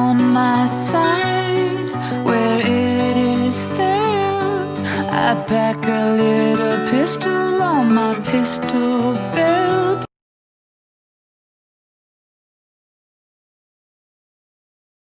on my side where it is felt. I pack a little pistol on my pistol belt.